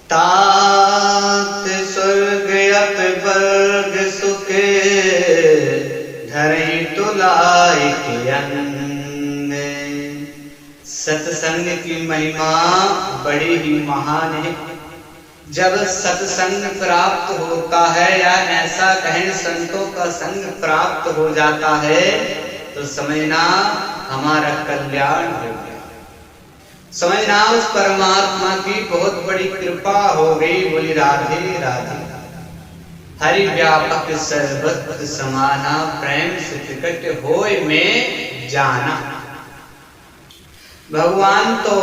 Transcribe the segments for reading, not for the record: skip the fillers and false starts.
तात स्वर्ग अत वर्ग सुखे धरई तुलाई के अंग। सत्संग की महिमा बड़ी ही महान है। जब सत्संग प्राप्त होता है या ऐसा कहें संतों का संग प्राप्त हो जाता है तो समझना हमारा कल्याण हो गया। समझना उस परमात्मा की बहुत बड़ी कृपा हो गई। बोली राधे राधे। हरि व्यापक सर्वत्र समाना प्रेम से प्रकट होय में जाना। भगवान तो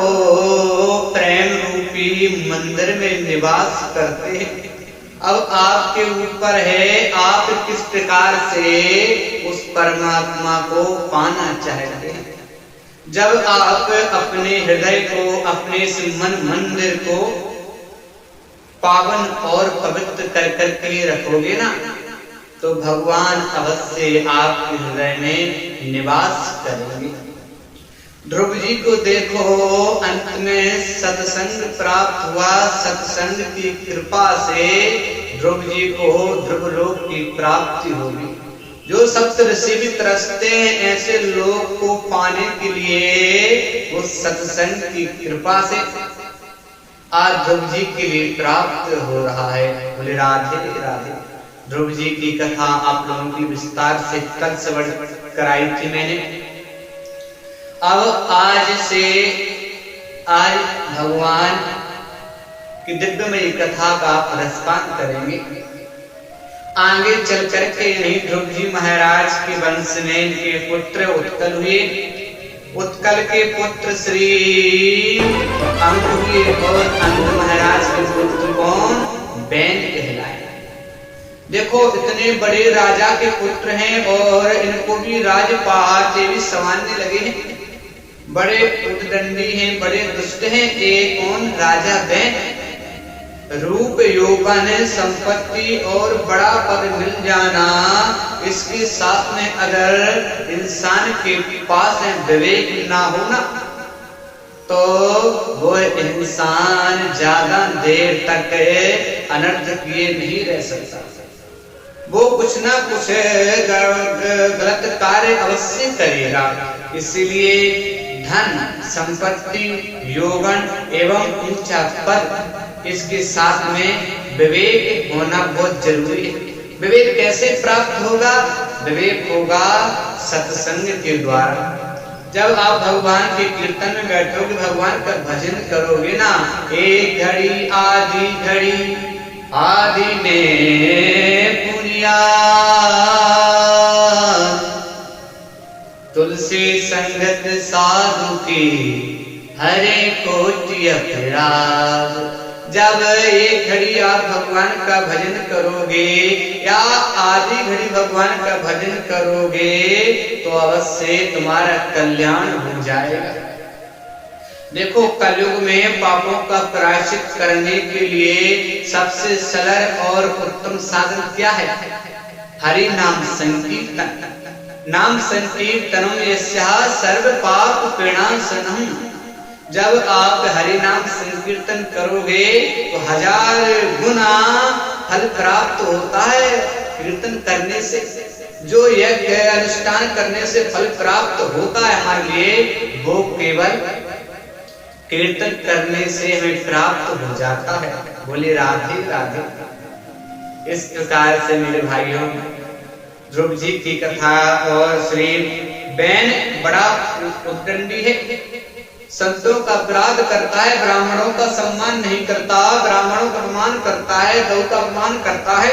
प्रेम रूपी मंदिर में निवास करते हैं। अब आपके ऊपर है आप किस प्रकार से उस परमात्मा को पाना चाहते हैं। जब आप अपने हृदय को अपने इस मन मंदिर को पावन और पवित्र कर करके रखोगे ना तो भगवान अवश्य आपके हृदय में निवास करेंगे। ध्रुव जी को देखो, अंत में सत्संग प्राप्त हुआ। सत्संग की कृपा से ध्रुव जी को ध्रुव लोक की प्राप्ति होगी। जो सप्त ऋषि भी तरसते हैं ऐसे लोग को पाने के लिए उस सत्संग की कृपा से आज ध्रुव जी के लिए प्राप्त हो रहा है। बोले राधे राधे। ध्रुव जी की कथा आप लोगों की विस्तार से कल श्रवण कराई थी मैंने। अब आज भगवान की दिव्यमयी कथा का रसपान करेंगे। आगे चल करके यही ध्रुव जी महाराज के वंश में इनके पुत्र उत्कल हुए। उत्कल के पुत्र श्री अंक हुए और अंक महाराज के पुत्र कौन? बैन कहलाए। देखो इतने बड़े राजा के पुत्र हैं और इनको भी राजपाट भी समान्य लगे हैं। बड़े उद्दंडी हैं, बड़े दुष्ट हैं। एक कौन? राजा बैन। रूप यौवन संपत्ति और बड़ा पद मिल जाना, इसके साथ में अगर इंसान के पास विवेक ना हो ना तो वो इंसान ज्यादा देर तक अनर्थ किए नहीं रह सकता। वो कुछ ना कुछ गलत कार्य अवश्य करेगा। इसीलिए धन संपत्ति यौवन एवं ऊंचा पद, इसके साथ में विवेक होना बहुत जरूरी है। विवेक कैसे प्राप्त होगा? विवेक होगा सत्संग के द्वारा। जब आप भगवान के कीर्तन में बैठोगे, भगवान का भजन करोगे ना, एक घड़ी आदि में पुनिया तुलसी संगत साधु की हरे कोटि अपराध। जब एक घड़ी आप भगवान का भजन करोगे या आधी घड़ी भगवान का भजन करोगे तो अवश्य तुम्हारा कल्याण हो जाएगा। देखो कलयुग में पापों का प्रायश्चित करने के लिए सबसे सरल और उत्तम साधन क्या है? हरि नाम संकीर्तन। नाम संकीर्तनम यस्या सर्व पाप प्रणाशनम। जब आप हरि नाम संकीर्तन करोगे तो 1000 गुना फल प्राप्त होता है। कीर्तन करने से, जो यज्ञ अनुष्ठान करने से फल प्राप्त होता है हमारे लिए, वो केवल कीर्तन करने से हमें प्राप्त हो जाता है। बोले राधे राधे। इस प्रकार से मेरे भाइयों, ध्रुव जी की कथा और श्री बैन बड़ा उद्दंडी है, संतों का अपराध करता है, ब्राह्मणों का सम्मान नहीं करता, ब्राह्मणों का अपमान करता है, गौ का अपमान करता है,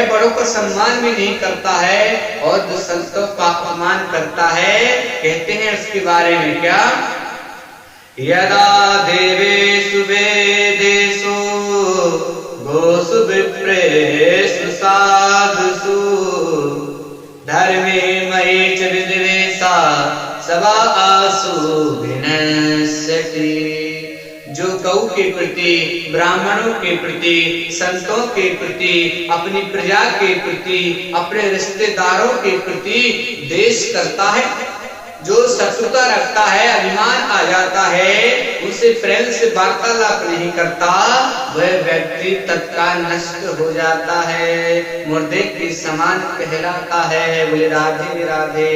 बड़ों का सम्मान भी नहीं करता है और जो संतों का अपमान करता है, कहते हैं उसके बारे में क्या? यदा देवेषु वेदेषु गोषु विप्रेषु साधुषु धर्मे मयि च विद्वेषा सवा आसु विनश्यति। जो गौ के प्रति, ब्राह्मणों के प्रति, संतों के प्रति, अपनी प्रजा के प्रति, अपने रिश्तेदारों के प्रति देश करता है, जो शत्रुता रखता है, अभिमान आ जाता है, उनसे प्रेम से वार्तालाप नहीं करता, वह व्यक्ति तत्काल नष्ट हो जाता है, मुर्दे के समान कहलाता है। बोले राधे राधे।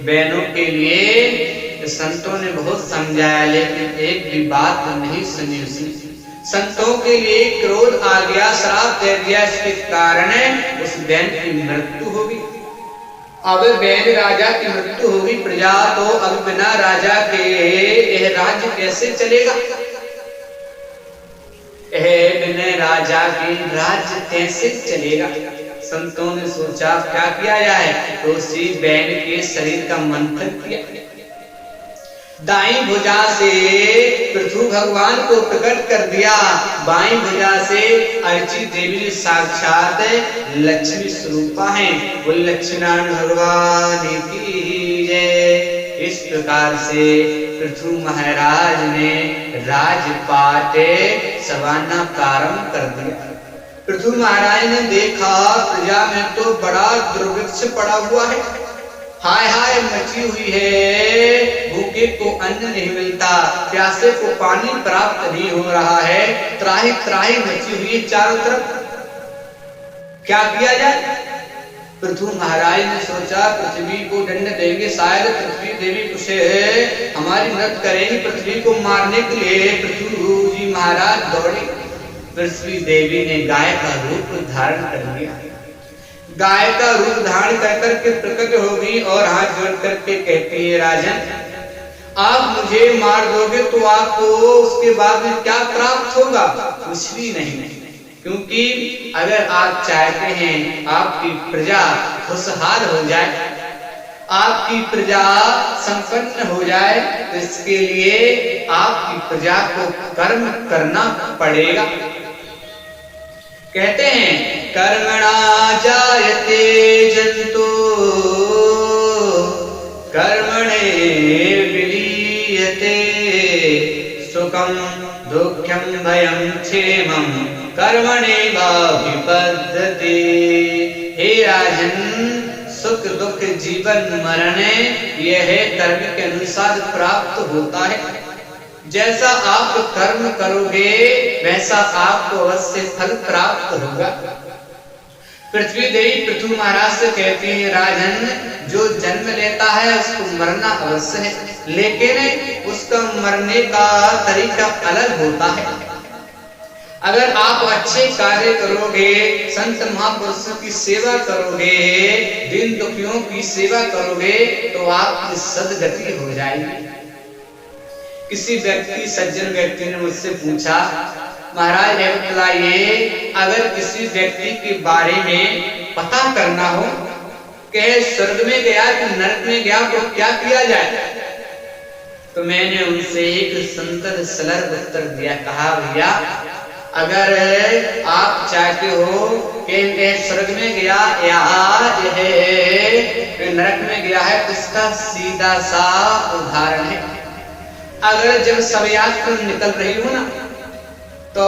बहनों के लिए संतों ने बहुत समझाया, लेकिन एक भी बात नहीं सुनी उसने। संतों के लिए क्रोध आ गया, श्राप दे दिया, इसके कारण उस बहन की मृत्यु होगी। अब बहन राजा की मृत्यु होगी, प्रजा तो अब बिना राजा के यह राज्य कैसे चलेगा? बिना राजा के राज्य कैसे चलेगा? संतों ने सोचा क्या किया जाए, तो उसी बहन के शरीर का मंथन किया। दाईं भुजा से पृथु भगवान को प्रकट कर दिया, बाईं भुजा से अर्ची देवी साक्षात लक्ष्मी स्वरूपा है। वो लक्ष्मीनारायण भगवान की जय। इस प्रकार से पृथु महाराज ने राजपाट सवाना प्रारंभ कर दिया। पृथु महाराज ने देखा प्रजा में तो बड़ा दुर्भिक्ष पड़ा हुआ है, हाय हाय मची हुई है, भूखे को अन्न नहीं मिलता, प्यासे को पानी प्राप्त नहीं हो रहा है, त्राही त्राही मची हुई है चारों तरफ। क्या किया जाए? पृथु महाराज ने सोचा पृथ्वी को दंड देंगे, शायद पृथ्वी देवी कुछ हमारी मदद करेंगी। पृथ्वी को मारने के लिए पृथु जी महाराज दौड़े। पृथ्वी देवी ने गाय का रूप धारण कर लिया। गाय का रूप धारण कर करके प्रकट होगी और हाथ जोड़ करके कहती है, राजन आप मुझे मार दोगे तो आपको उसके बाद में क्या प्राप्त होगा? कुछ भी नहीं, क्योंकि अगर आप चाहते हैं आपकी प्रजा खुशहाल हो जाए, आपकी प्रजा संपन्न हो जाए, तो इसके लिए आपकी प्रजा को कर्म करना पड़ेगा। कहते हैं कर्मणा जायते जंतु कर्मणे विलीयते, सुखम दुःखम भयं क्षेमं कर्मणेवाभिपद्यते। हे राजन, सुख दुख जीवन मरण यह कर्म के अनुसार प्राप्त होता है। जैसा आप कर्म करोगे वैसा आपको अवश्य फल प्राप्त होगा। पृथ्वी देवी पृथु महाराज से कहती है, राजन जो जन्म लेता है उसको मरना अवश्य है, लेकिन उसका मरने का तरीका अलग होता है। अगर आप अच्छे कार्य करोगे, संत महापुरुषों की सेवा करोगे, दीन दुखियों की सेवा करोगे, तो आपकी सदगति हो जाएगी। किसी व्यक्ति सज्जन व्यक्ति ने मुझसे पूछा, महाराज ये बताइए, अगर किसी व्यक्ति के बारे में पता करना हो कि स्वर्ग में गया कि नरक में गया तो क्या किया जाए? तो मैंने उनसे एक सुंदर सरल उत्तर दिया। कहा, भैया अगर आप चाहते हो कि स्वर्ग में गया या नरक में गया है, तो इसका सीधा सा उदाहरण है। अगर जब सब यात्रा निकल रही हो ना, तो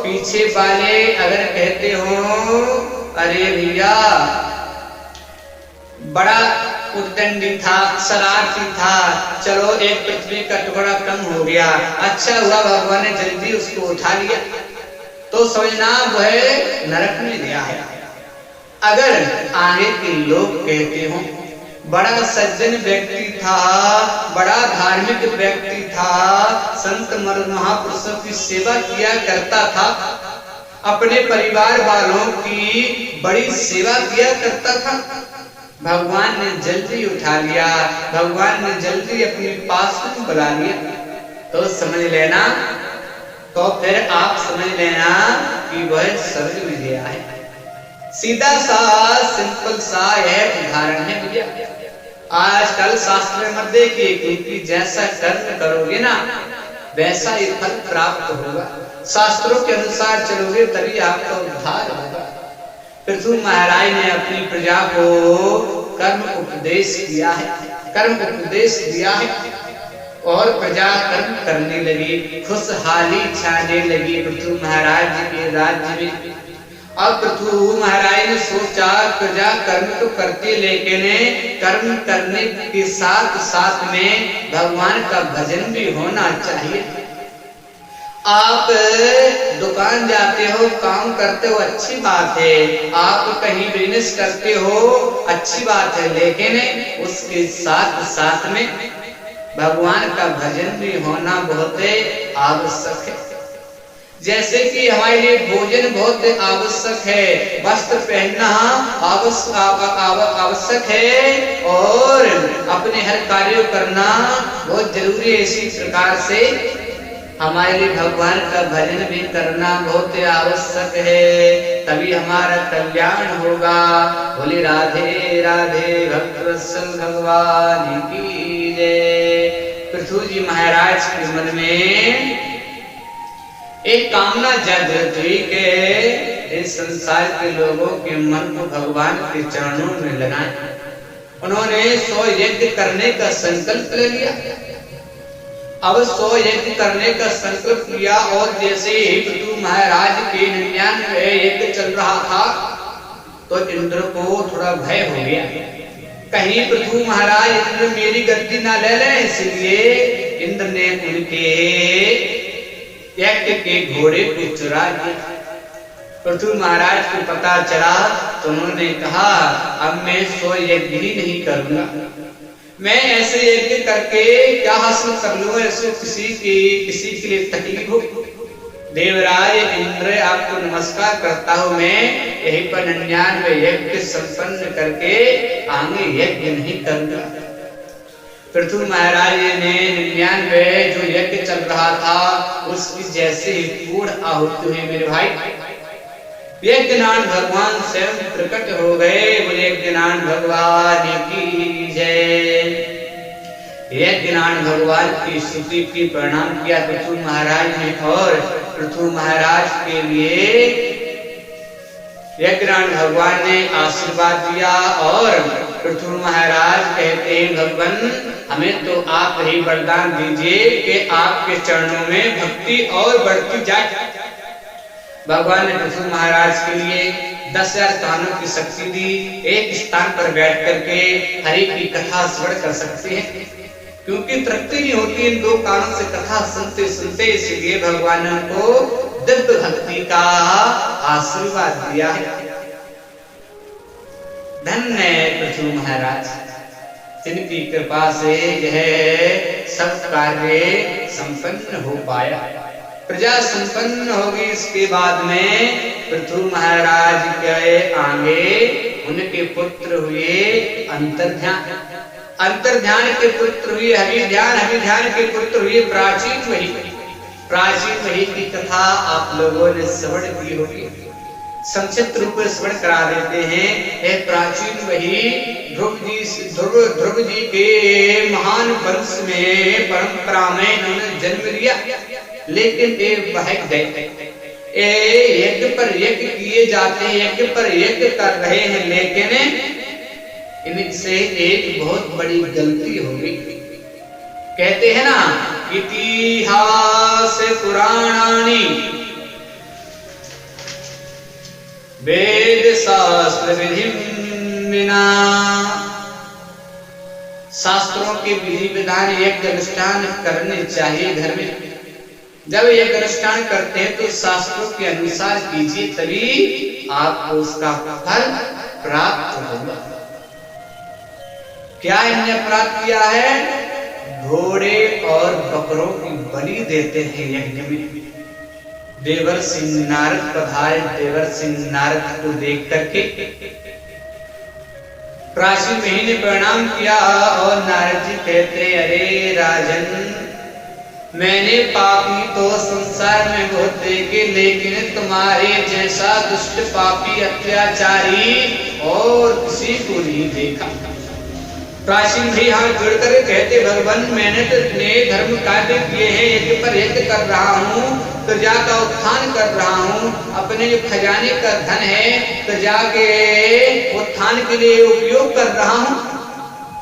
पीछे वाले अगर कहते हो, अरे भैया बड़ा उद्दंडी था, शरारती था, चलो एक पृथ्वी का टुकड़ा कम हो गया, अच्छा हुआ भगवान ने जल्दी उसको उठा लिया, तो समझना वह नरक में गया है। अगर आगे के लोग कहते हो बड़ा सज्जन व्यक्ति था, बड़ा धार्मिक व्यक्ति था, संत महापुरुषों की सेवा किया करता था, अपने परिवार वालों की बड़ी सेवा किया करता था, भगवान ने जल्दी उठा लिया, भगवान ने जल्दी अपने पास में बुला लिया, तो समझ लेना, तो फिर आप समझ लेना कि वह स्वर्ग में गया है। सीधा सा सिंपल सा यह उदाहरण है भैया। आजकल शास्त्र में मत देखिए, क्योंकि जैसा कर्म करोगे ना वैसा ही फल प्राप्त होगा। शास्त्रों के अनुसार चलोगे तभी आपका उद्धार होगा। पृथु महाराज ने अपनी प्रजा को कर्म उपदेश किया है, कर्म उपदेश दिया है, और प्रजा कर्म करने लगी, खुशहाली छाने लगी पृथु महाराज के राज्य में। अब पृथु महाराज ने सोचा प्रजा कर्म तो करती, लेकिन कर्म करने के साथ साथ में भगवान का भजन भी होना चाहिए। आप दुकान जाते हो, काम करते हो, अच्छी बात है। आप कहीं बिजनेस करते हो, अच्छी बात है, लेकिन उसके साथ साथ में भगवान का भजन भी होना बहुत आवश्यक है। जैसे कि हमारे लिए भोजन बहुत आवश्यक है, वस्त्र पहनना आवश्यक है, और अपने हर कार्य करना बहुत जरूरी है। इसी प्रकार से हमारे लिए भगवान का भजन भी करना बहुत आवश्यक है, तभी हमारा कल्याण होगा। बोले राधे राधे भक्तवत्सल भगवान की जय। पृथु जी महाराज के मन में एक कामना जागृत हुई कि इस संसार के लोगों के मन को भगवान के चरणों में लगाएं। उन्होंने 100 यज्ञ करने का संकल्प ले लिया। अब 100 यज्ञ करने का संकल्प लिया, और जैसे ही पृथु महाराज के 99 यज्ञ चल रहा था तो इंद्र को थोड़ा भय हो गया, कहीं पृथु महाराज इंद्र मेरी गद्दी ना ले लें। इसलिए इंद्र ने उनके यज्ञ के घोड़े को चुरा दिया। पृथु महाराज को पता चला तो उन्होंने कहा अब मैं 100 यज्ञ ही नहीं करूंगा, मैं ऐसे यज्ञ करके क्या हासिल कर लूंगा, ऐसे किसी के लिए तकलीफ हो। देवराज इंद्र आपको नमस्कार करता हूं, मैं यही पर 99 यज्ञ संपन्न करके आगे यज्ञ नहीं करूंगा। पृथु महाराज ने 99 जो यज्ञ चल रहा था उसकी जैसे ही पूर्ण आहुति हुई, मेरे भाई यज्ञनाथ भगवान स्वयं प्रकट हो गए। बोले यज्ञनाथ भगवान की जय। यज्ञनाथ भगवान की स्तुति की प्रणाम किया पृथु महाराज ने, और पृथु महाराज के लिए यज्ञनाथ भगवान ने आशीर्वाद दिया। और पृथु महाराज कहते हैं भगवान हमें तो आप ही वरदान दीजिए कि आपके चरणों में भक्ति और बढ़ती जाए। भगवान ने पृथु महाराज के लिए 10,000 कानों की शक्ति दी। एक स्थान पर बैठ करके हरि की कथा श्रवण कर सकते हैं, क्योंकि तृप्ति नहीं होती इन 2 कानों से कथा सुनते सुनते। इसलिए भगवान को दिव्य भक्ति का आशीर्वाद दिया है। धन्य पृथु महाराज, जिनकी कृपा से यह सब कार्य संपन्न हो पाया, प्रजा संपन्न होगी। इसके बाद में पृथु महाराज के आगे उनके पुत्र हुए अंतर्ध्यान, अंतर्ध्यान के पुत्र हुए हविध्यान, हविध्यान के पुत्र हुए प्राचीन वही। प्राचीन वही की कथा आप लोगों ने श्रवण की होगी, संक्षिप्त रूप में श्रवण करा देते हैं। यह प्राचीन वही ध्रुव जी के महान वंश में परंपरा में इन्होंने जन्म लिया, लेकिन ये बहक गए। यज्ञ पर यज्ञ किए जाते हैं, यज्ञ पर यज्ञ कर रहे हैं, लेकिन इनसे एक बहुत बड़ी गलती हो गई। कहते हैं ना इतिहास पुराणानि वेद शास्त्र विधि बिना। शास्त्रों के विधि विधान यज्ञ अनुष्ठान करने चाहिए घर में। जब यज्ञ अनुष्ठान करते हैं तो शास्त्रों के अनुसार कीजिए, तभी आपको उसका फल प्राप्त होगा। क्या इन्हें प्राप्त किया है? घोड़े और बकरों की बलि देते हैं यज्ञ में। देवर सिंह नारद पधारे, देवर सिंह नारद को देख करके प्राचीन महीने प्रणाम किया, और नारद जी कहते अरे राजन, मैंने पापी तो संसार में बहुत देखे, लेकिन तुम्हारे जैसा दुष्ट पापी अत्याचारी और किसी को नहीं देखा। प्राचीन भी हाथ जोड़कर कहते भगवान मैंने तो इतने धर्म कार्य किए हैं, यज्ञ पर यज्ञ कर रहा हूँ, प्रजा का उत्थान कर रहा हूँ, अपने जो खजाने का धन है प्रजा के उत्थान के लिए उपयोग कर रहा हूँ,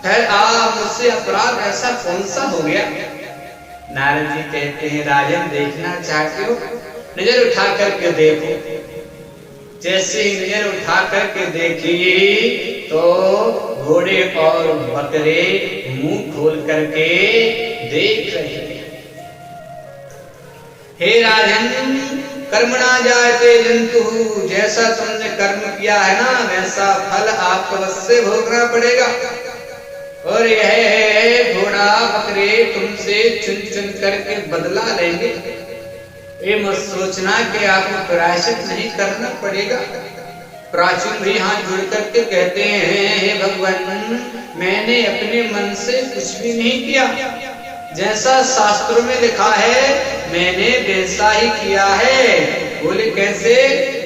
फिर आप मुझसे अपराध ऐसा कौन सा हो गया? नारद जी कहते हैं राजन देखना चाहते हो, नजर उठा करके देखो। जैसे ही नजर उठा करके देखी तो घोड़े और बकरे मुंह खोल करके देख रहे हैं। हे राजन, कर्मणा जायते जंतु, जैसा तुमने कर्म किया है ना वैसा फल आपको अवश्य भोगना पड़ेगा। और यह घोड़ा बकरे तुमसे चुन चुन करके बदला लेंगे। ये मत सोचना कि आपको प्रायश्चित नहीं करना पड़ेगा। प्राचीन भी हाथ जोड़ करके कहते हैं, हे भगवान, मैंने अपने मन से कुछ भी नहीं किया, जैसा शास्त्रों में लिखा है मैंने वैसा ही किया है। बोले कैसे?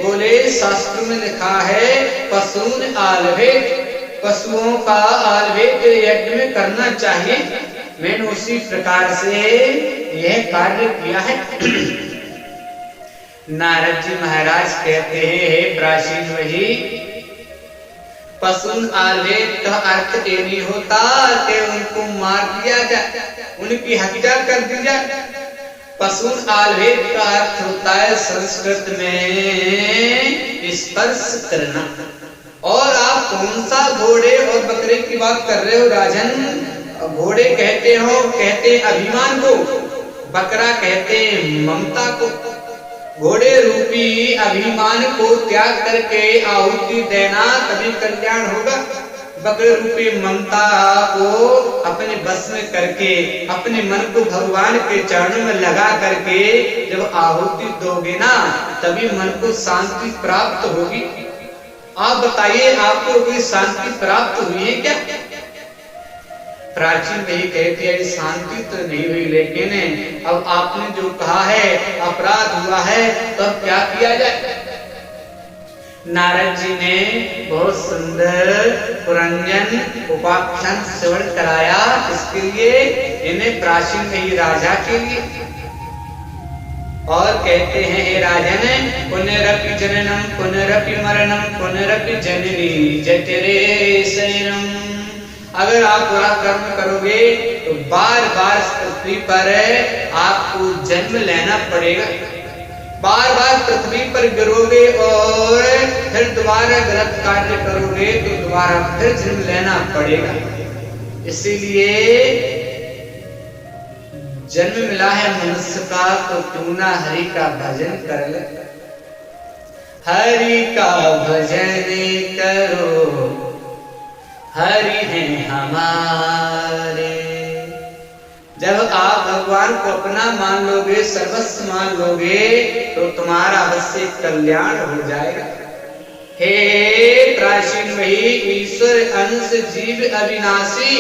बोले शास्त्र में लिखा है पशून आलवेट, पशुओं का आलवेट यज्ञ में करना चाहिए, मैंने उसी प्रकार से यह कार्य किया है। नारद जी महाराज कहते हैं, हे प्राचीन वही, पशुन आलवेट का अर्थ ये नहीं होता कि उनको मार दिया जाए, उनकी हत्या कर दी जाए। पशुन आलवेट का अर्थ होता है संस्कृत में स्पर्श करना। और आप कौन सा घोड़े और बकरे की बात कर रहे हो राजन? घोड़े कहते अभिमान को, बकरा कहते ममता को। घोड़े रूपी अभिमान को त्याग करके आहुति देना तभी कल्याण होगा। बकरे रूपी ममता को अपने बस में करके अपने मन को भगवान के चरणों में लगा करके जब आहुति दोगे ना तभी मन को शांति प्राप्त होगी। आप बताइए, आपको कोई शांति प्राप्त हुई है क्या? प्राचीन नहीं कहती है शांति तो नहीं हुई, लेकिन अब आपने जो कहा है अपराध हुआ है तो अब क्या किया जाए? नारद जी ने बहुत सुंदर पुरंजन उपाख्यान श्रवण कराया। किसके लिए? इन्हें प्राचीन नहीं राजा के लिए। और कहते हैं, हे राजन, पुनरपि जननम पुनरपि मरणम पुनरपि जननी जठरे शयनम। अगर आप बुरा कर्म करोगे तो बार बार पृथ्वी पर आपको जन्म लेना पड़ेगा, बार बार पृथ्वी पर गिरोगे और फिर दोबारा गलत कार्य करोगे तो दोबारा फिर जन्म लेना पड़ेगा। इसीलिए जन्म मिला है मनुष्य का तो क्यों ना हरि का भजन कर ले। हरि का भजन करो, हरि हैं हमारे। जब आप भगवान को अपना मान लोगे, सर्वस्व मान लोगे तो तुम्हारा अवश्य कल्याण हो जाएगा। हे प्राचीन वही, ईश्वर अंश जीव अविनाशी।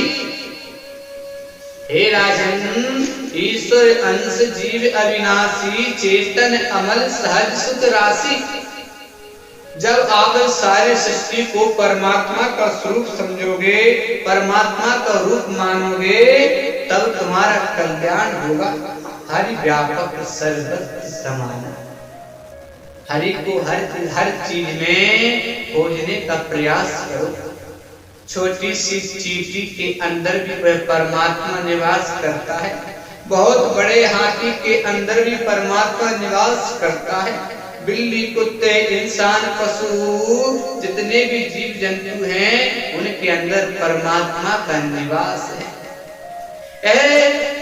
हे राजन, ईश्वर अंश जीव अविनाशी, चेतन अमल सहज सुत राशि। जब आप सारी सृष्टि को परमात्मा का स्वरूप समझोगे, परमात्मा का रूप मानोगे, तब तुम्हारा कल्याण होगा। हरि व्यापक सर्वत्र समान। हरि को हर चीज में खोजने का प्रयास करो। छोटी सी चींटी के अंदर भी वह परमात्मा निवास करता है, बहुत बड़े हाथी के अंदर भी परमात्मा निवास करता है। बिल्ली, कुत्ते, इंसान, पशु, जितने भी जीव जंतु हैं उनके अंदर परमात्मा का निवास है।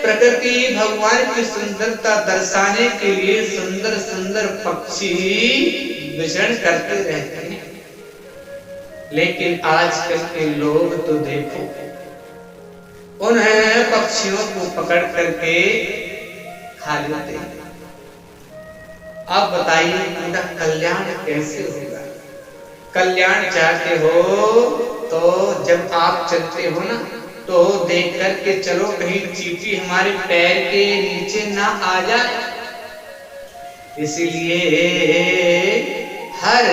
प्रकृति भगवान की सुंदरता दर्शाने के लिए सुंदर सुंदर पक्षी विचरण करते रहते हैं, लेकिन आजकल के लोग तो देखो उन पक्षियों को पकड़ करके खा लेते हैं। आप बताइए उनका कल्याण कैसे होगा? कल्याण चाहते हो तो जब आप चलते हो ना तो देख करके चलो कहीं चींटी हमारे पैर के नीचे ना आ जाए। इसीलिए हर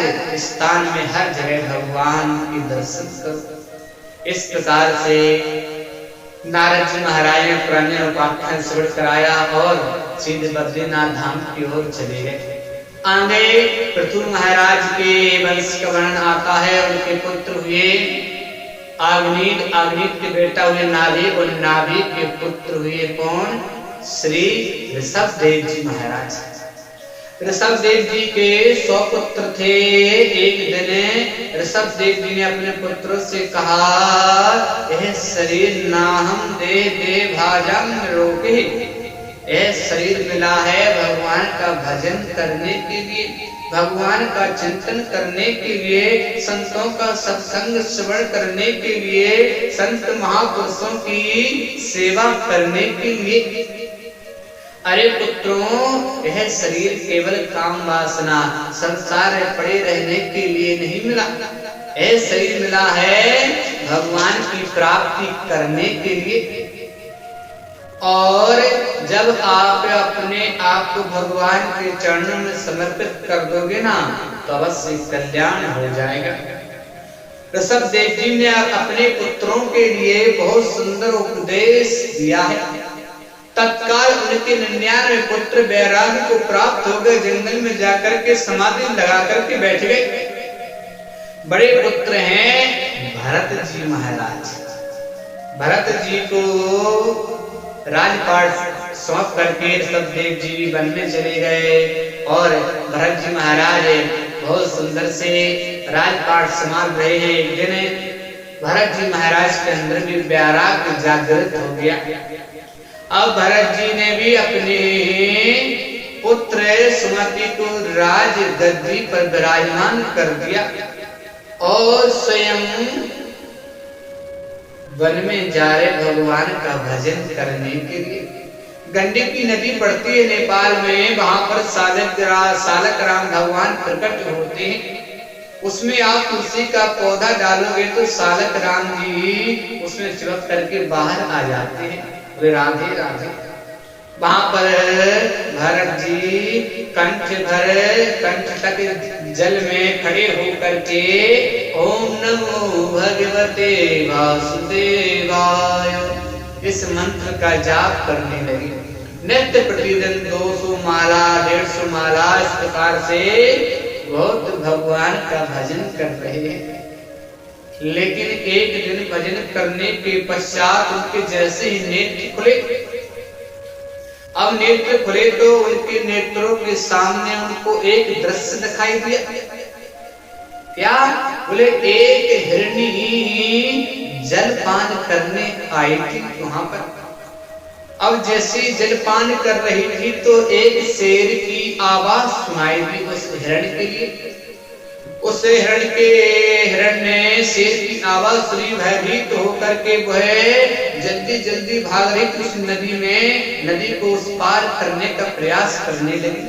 स्थान में हर जगह भगवान के दर्शन करो। इस प्रकार से नारद जी महाराज ने पुराने उपाख्यान श्रवण कराया और सीधे बद्रीनाथ धाम की ओर चले गए। आगे पृथु महाराज के वंश का वर्णन आता है। उनके पुत्र हुए आग्नीद, आग्नीद के बेटा हुए नाभि और नाभि के पुत्र हुए कौन? श्री ऋषभदेव जी महाराज। ऋषभ देव जी के 100 पुत्र थे। एक दिन ऋषभ देव जी ने अपने पुत्रों से कहा, यह शरीर नाहम दे दे भाजम रोके, यह शरीर मिला है भगवान का भजन करने के लिए, भगवान का चिंतन करने के लिए, संतों का सत्संग श्रवण करने के लिए, संत महापुरुषों की सेवा करने के लिए। अरे पुत्रों, यह शरीर केवल काम वासना संसार में पड़े रहने के लिए नहीं मिला, यह शरीर मिला है भगवान की प्राप्ति करने के लिए। और जब आप अपने आप को भगवान के चरणों में समर्पित कर दोगे ना, तो अवश्य कल्याण हो जाएगा। ऋषभ देव जी ने अपने पुत्रों के लिए बहुत सुंदर उपदेश दिया है। तत्काल उनके 99 पुत्र वैराग्य को प्राप्त हो गए, जंगल में जाकर के समाधि लगा करके बैठ गए। बड़े पुत्र हैं भरत जी महाराज। भरत जी को राजपाट सौंप करके ऋषभ देव जी वन में चले गए और भरत जी महाराज बहुत सुंदर से राजपाट संभाल रहे हैं। एक दिन भरत जी महाराज के अंदर भी वैराग्य जागृत हो गया। अब भरत जी ने भी अपने पुत्र सुमति को राज गद्दी पर विराजमान कर दिया और स्वयं वन में जा रहे भगवान का भजन करने के लिए। गंडकी नदी पड़ती है नेपाल में, वहां पर सालक राम भगवान प्रकट होते हैं। उसमें आप तुलसी का पौधा डालोगे तो सालक राम जी उसमें चिपक करके बाहर आ जाते हैं। वे राधे राधे। वहां पर भरत जी कंठ तक जल में खड़े होकर के ओम नमो भगवते वासुदेवाय इस मंत्र का जाप करने लगे। नित्य प्रतिदिन 200 माला 150 माला इस प्रकार से बहुत भगवान का भजन कर रहे हैं। लेकिन एक दिन भजन करने के पश्चात उनके जैसे ही नेत्र खुले। अब नेत्र खुले तो उनके नेत्रों के सामने उनको एक दृश्य दिखाई दिया। क्या? बोले एक हिरणी जलपान करने आई थी वहां पर। अब जैसे जलपान कर रही थी तो एक शेर की आवाज सुनाई दी उस हिरण के लिए। उस हिरण ने शेर की आवाज सुनी, भयभीत होकर के वह जल्दी जल्दी भाग रही थी उस नदी को उस पार करने का प्रयास करने लगी।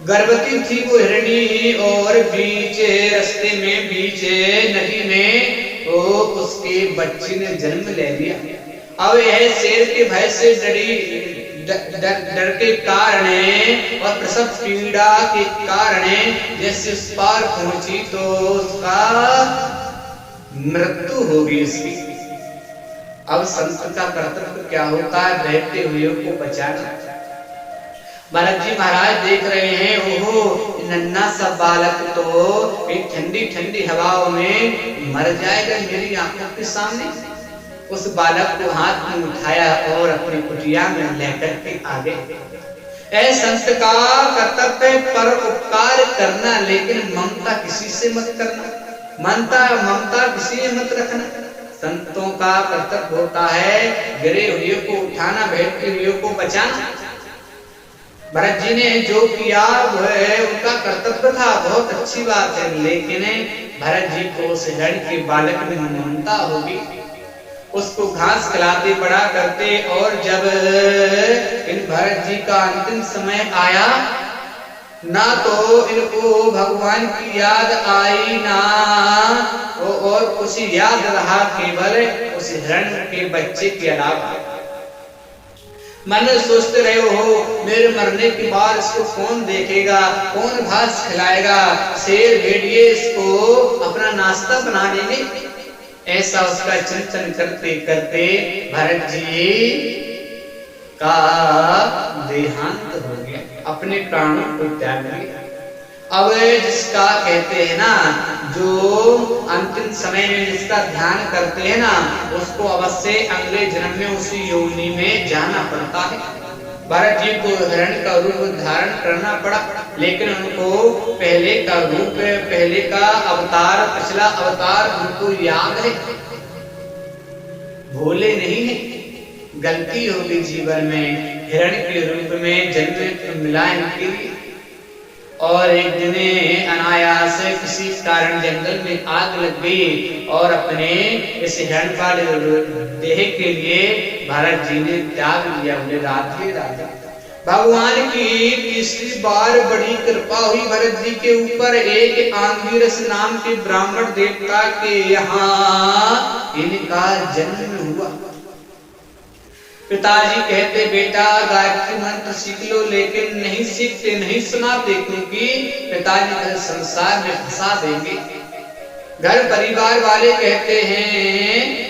गर्भवती थी वो हिरणी और बीच रास्ते में बीच नदी में तो उसके बच्चे ने जन्म ले लिया। अब यह शेर के भय से डर के कारण और प्रसव पीड़ा के कारण जैसे उस पार पहुंची तो उसका मृत्यु होगी उसकी। अब संत का कर्तव्य क्या होता है? बहते हुए को बचाना। भरत जी महाराज देख रहे हैं, ओहो नन्हा सा बालक तो एक ठंडी ठंडी हवाओं में मर जाएगा मेरी आंखों के सामने। उस बालक को हाथ में उठाया और अपनी कुटिया में लेकर के आ गए। संत का कर्तव्य पर उपकार करना, लेकिन ममता किसी से मत करना, ममता किसी से मत रखना। संतों का कर्तव्य होता है गिरे हुए को उठाना, बैठे हुए को बचाना। भरत जी ने जो किया वह उनका कर्तव्य था, बहुत अच्छी बात है। लेकिन भरत जी को उस हिरण के बालक में ममता होगी, उसको घास खिलाते बड़ा करते। और जब इन भरत जी का अंतिम समय आया ना तो इनको भगवान की याद आई ना और कुछ याद रहा, केवल उस हिरण के बच्चे के अलावा। मन में सोचते रहे हो मेरे मरने के बाद इसको कौन देखेगा, कौन घास खिलाएगा, शेर भेड़िए इसको अपना नाश्ता बना देंगे। ऐसा उसका चिंतन करते करते भरत जी का देहांत हो गया, अपने प्राणों को त्याग दिया। अब जिसका कहते हैं ना, जो अंतिम समय में जिसका ध्यान करते हैं ना, उसको अवश्य अगले जन्म में उसी योनि में जाना पड़ता है। भरत जी को हिरण का रूप धारण करना पड़ा, लेकिन उनको पहले का रूप, पहले का अवतार, पिछला अवतार उनको याद है, भूले नहीं है। गलती होगी जीवन में, हिरण के रूप में जन्म मिला इनके लिए, और एक दिन अनायास किसी कारण जंगल में आग लग गई और अपने इस हिरण वाले देह के लिए भरत जी ने त्याग लिया। बोले राधे राधे। भगवान की तीसरी बार बड़ी कृपा हुई भरत जी के ऊपर। एक आंगिरस नाम के ब्राह्मण देवता के यहाँ इनका जन्म हुआ। पिताजी कहते बेटा गायत्री मंत्र सीख लो, लेकिन नहीं सीखते, नहीं सुनाते, क्योंकि पिताजी संसार में फंसा देंगे। घर परिवार वाले कहते हैं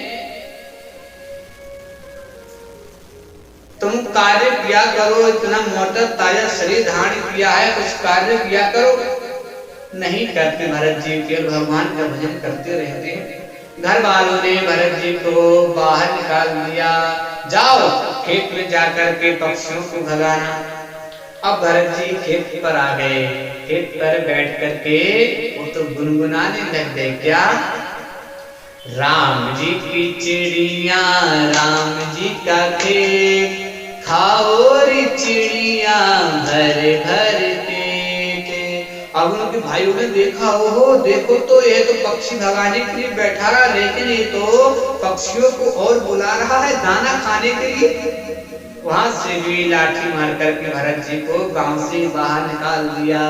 तुम कार्य किया करो, इतना मोटा ताजा शरीर धारण किया है, कुछ कार्य किया करो। नहीं करते भरत जी, केवल भगवान का भजन करते रहते हैं। घर वालों ने भरत जी को बाहर निकाल दिया, जाओ खेत में जाकर के पक्षियों को भगाना। अब भरत जी खेत पर आ गए। खेत पर बैठ करके वो तो गुनगुनाने लग गए, क्या? राम जी की चिड़िया, राम जी का खेत, खाओ रे चिड़िया भर भर पेट। अब उनके भाइयों ने देखा, ओहो देखो तो ये तो पक्षी भगाने के लिए बैठा रहा, लेकिन ये तो पक्षियों को और बुला रहा है दाना खाने के लिए। वहां से भी लाठी मार करके भरत जी को गांव से बाहर निकाल दिया।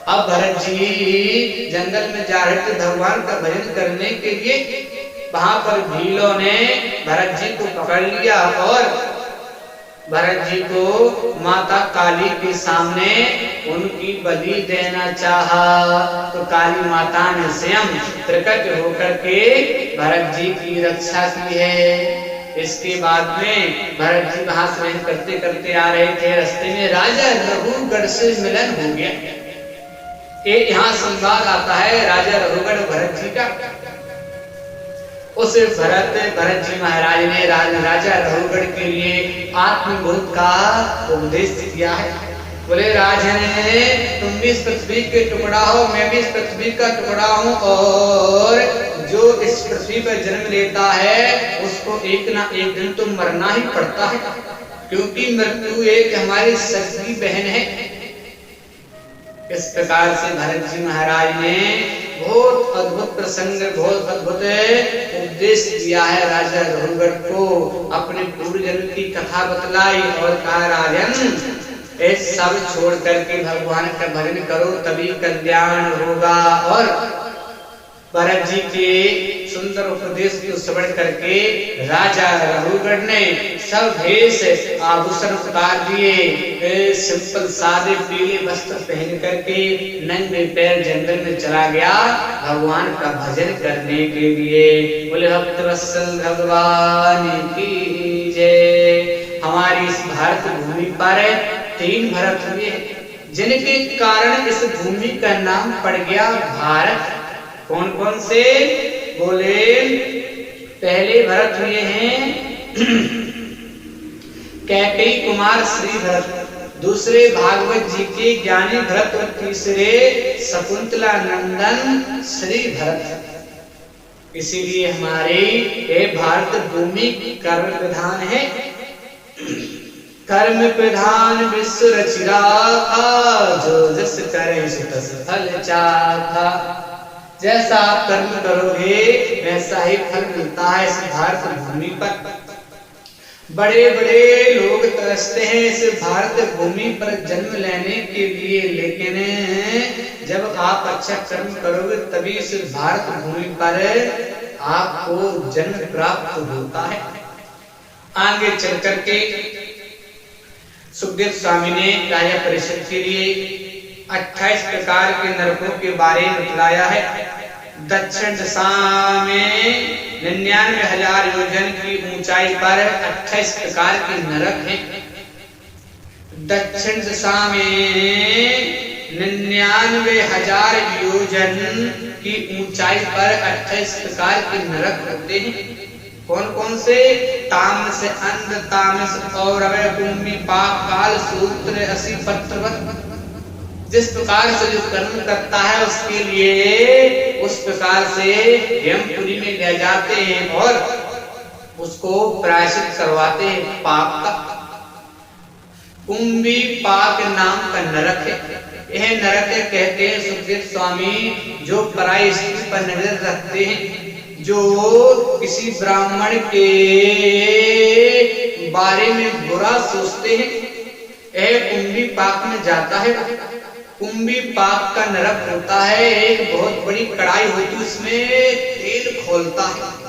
अब भरत जी जंगल में जा रहे थे भगवान का भजन करने के लिए। वहां पर भीलों ने भरत जी को पकड़ लिया और भरत जी को माता काली के सामने उनकी बलि देना चाहा। तो काली माता ने स्वयं प्रकट होकर के भरत जी की रक्षा की है। इसके बाद में भरत जी वहां से करते करते आ रहे थे, रास्ते में राजा रघुगढ़ से मिलन हो गया। एक यहाँ संवाद आता है राजा रघुगढ़ भरत जी का। उस भरत जी महाराज ने राजा रघुगढ़ के लिए आत्मबोध का उपदेश दिया है। बोले राजन, तुम भी इस पृथ्वी के टुकड़ा हो, मैं भी इस पृथ्वी का टुकड़ा हूँ, और जो इस पृथ्वी पर जन्म लेता है उसको एक ना एक दिन तो मरना ही पड़ता है, क्योंकि मृत्यु एक हमारी सगी बहन है। इस प्रकार से भरत जी महाराज ने बहुत अद्भुत प्रसंग, बहुत अद्भुत उपदेश दिया है राजा रघुगढ़ को। अपने पूर्व जन्म की कथा बतलाई और कहा राजन, ये सब छोड़ करके भगवान का भजन करो तभी कल्याण होगा। और भरत जी के सुंदर उपदेश को श्रवण करके राजा रघुगढ़ ने सब भेष आभूषण उतार दिए, सिंपल सादे पीले वस्त्र पहन करके नंगे पैर जंगल में चला गया भगवान का भजन करने के लिए। बोले भक्त वत्सल भगवान की जय। हमारी इस भारत भूमि पर 3 भरत हुए, जिनके कारण इस भूमि का नाम पड़ गया भारत। कौन कौन से? बोले पहले भरत हुए हैं कैकेयी कुमार श्री भरत, दूसरे भागवत जी के ज्ञानी भरत और तीसरे शकुंतला नंदन श्री भरत। इसीलिए हमारे ये भारत भूमि कर्म प्रधान है। कर्म प्रधान विश्व रचिरा, जो जस करे सो तस फल चाखा। जैसा आप कर्म करोगे वैसा ही फल मिलता है। इस भारत भूमि पर बड़े बड़े लोग तरसते हैं इस भारत भूमि पर जन्म लेने के लिए, लेकिन जब आप अच्छा कर्म करोगे तभी इस भारत भूमि पर आपको जन्म प्राप्त होता है। आगे चल करके सुखदेव स्वामी ने राजा परिषद के लिए 28 प्रकार के नरकों के बारे में बतलाया है। दक्षिण दिशा में 99,000 योजन की ऊंचाई पर 28 प्रकार के नरक हैं। दक्षिण दिशा में 99,000 योजन की ऊंचाई पर 28 प्रकार के नरक होते हैं। कौन कौन से? तामस अंध तामस और कुंभी पाप काल सूत्र असी पत्रवत। जिस प्रकार से जो कर्म करता है उसके लिए उस प्रकार से यमपुरी में ले जाते हैं और उसको प्रायश्चित करवाते हैं पाप का। कुंभी पाक नाम का नरक है। यह नरक कहते हैं सुखदेव स्वामी जो पराई स्त्री पर नजर रखते हैं, जो किसी ब्राह्मण के बारे में बुरा सोचते हैं, यह कुंभी पाक में जाता है। कुंभी पाक का नरक होता है, एक बहुत बड़ी कढ़ाई होती है, उसमें तेल खोलता है।